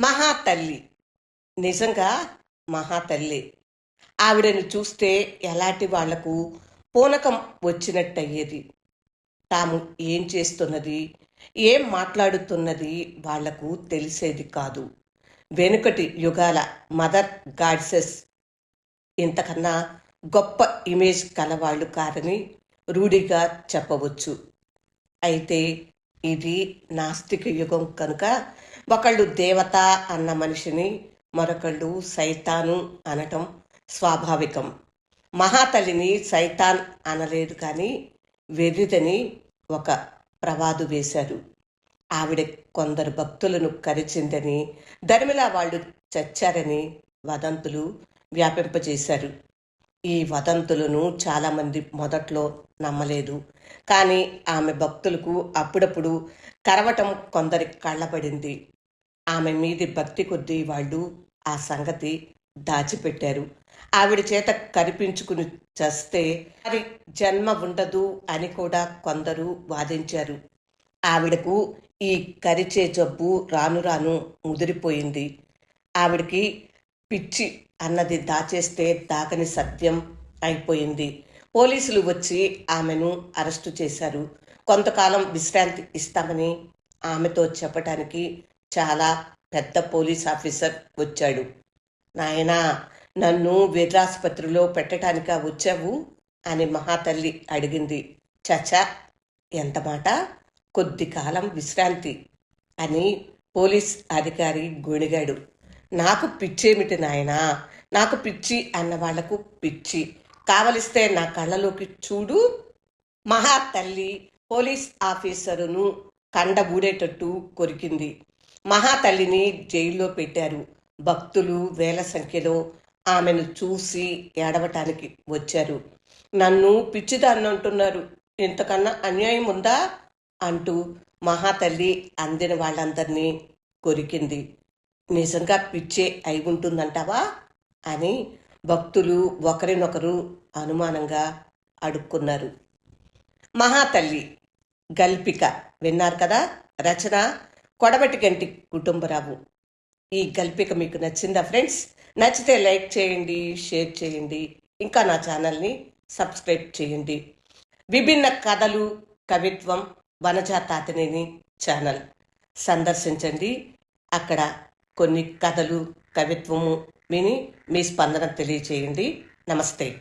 మహాతల్లి. నిజంగా మహాతల్లి. ఆవిడను చూస్తే ఎలాంటి వాళ్లకు పూనకం వచ్చినట్టయ్యేది. తాము ఏం చేస్తున్నది, ఏం మాట్లాడుతున్నది వాళ్లకు తెలిసేది కాదు. వెనుకటి యుగాల మదర్ గాడ్సెస్ ఇంతకన్నా గొప్ప ఇమేజ్ కలవాళ్లు కారని రూఢిగా చెప్పవచ్చు. అయితే ఇది నాస్తిక యుగం కనుక ఒకళ్ళు దేవత అన్న మనిషిని మరొకళ్ళు సైతాను అనటం స్వాభావికం. మహాతల్లిని సైతాన్ అనలేదు కానీ వెర్రిదని ఒక ప్రవాదు వేశారు. ఆవిడ కొందరు భక్తులను కరిచిందని, దరిమిలా వాళ్ళు చచ్చారని వదంతులు వ్యాపింపజేశారు. ఈ వదంతులను చాలామంది మొదట్లో నమ్మలేదు. కానీ ఆమె భక్తులకు అప్పుడప్పుడు కరవటం కొందరి కళ్ళబడింది. ఆమె మీది భక్తి కొద్దీ వాళ్ళు ఆ సంగతి దాచిపెట్టారు. ఆవిడ చేత కరిపించుకుని చస్తే మరి జన్మ ఉండదు అని కూడా కొందరు వాదించారు. ఆవిడకు ఈ కరిచే జబ్బు రాను రాను ముదిరిపోయింది. ఆవిడకి పిచ్చి అన్నది దాచేస్తే దాగని సత్యం అయిపోయింది. పోలీసులు వచ్చి ఆమెను అరెస్టు చేశారు. కొంతకాలం విశ్రాంతి ఇస్తామని ఆమెతో చెప్పటానికి చాలా పెద్ద పోలీస్ ఆఫీసర్ వచ్చాడు. నాయనా, నన్ను వీరాసుపత్రిలో పెట్టడానికా వచ్చావు అని మహాతల్లి అడిగింది. చచా, ఎంత మాట, కొద్ది కాలం విశ్రాంతి అని పోలీస్ అధికారి గొణిగాడు. నాకు పిచ్చేమిటి నాయనా, నాకు పిచ్చి అన్న వాళ్లకు పిచ్చి. కావలిస్తే నా కళ్ళలోకి చూడు. మహాతల్లి పోలీస్ ఆఫీసరును కండబూడేటట్టు కొరికింది. మహాతల్లిని జైల్లో పెట్టారు. భక్తులు వేల సంఖ్యలో ఆమెను చూసి ఏడవటానికి వచ్చారు. నన్ను పిచ్చిదాన్ని అంటున్నారు, ఇంతకన్నా అన్యాయం ఉందా అంటూ మహాతల్లి అందిన వాళ్ళందరినీ కొరికింది. నిజంగా పిచ్చే అయి ఉంటుందంటావా అని భక్తులు ఒకరినొకరు అనుమానంగా అడుక్కున్నారు. మహాతల్లి గల్పిక విన్నారు కదా. రచన కొడవటిగంటి కుటుంబరావు. ఈ గల్పిక మీకు నచ్చిందా ఫ్రెండ్స్? నచ్చితే లైక్ చేయండి, షేర్ చేయండి, ఇంకా నా ఛానల్ని సబ్స్క్రైబ్ చేయండి. విభిన్న కథలు, కవిత్వం వనజా తాతినేని ఛానల్ సందర్శించండి. అక్కడ కొన్ని కథలు, కవిత్వము విని మీ స్పందన తెలియచేయండి. నమస్తే.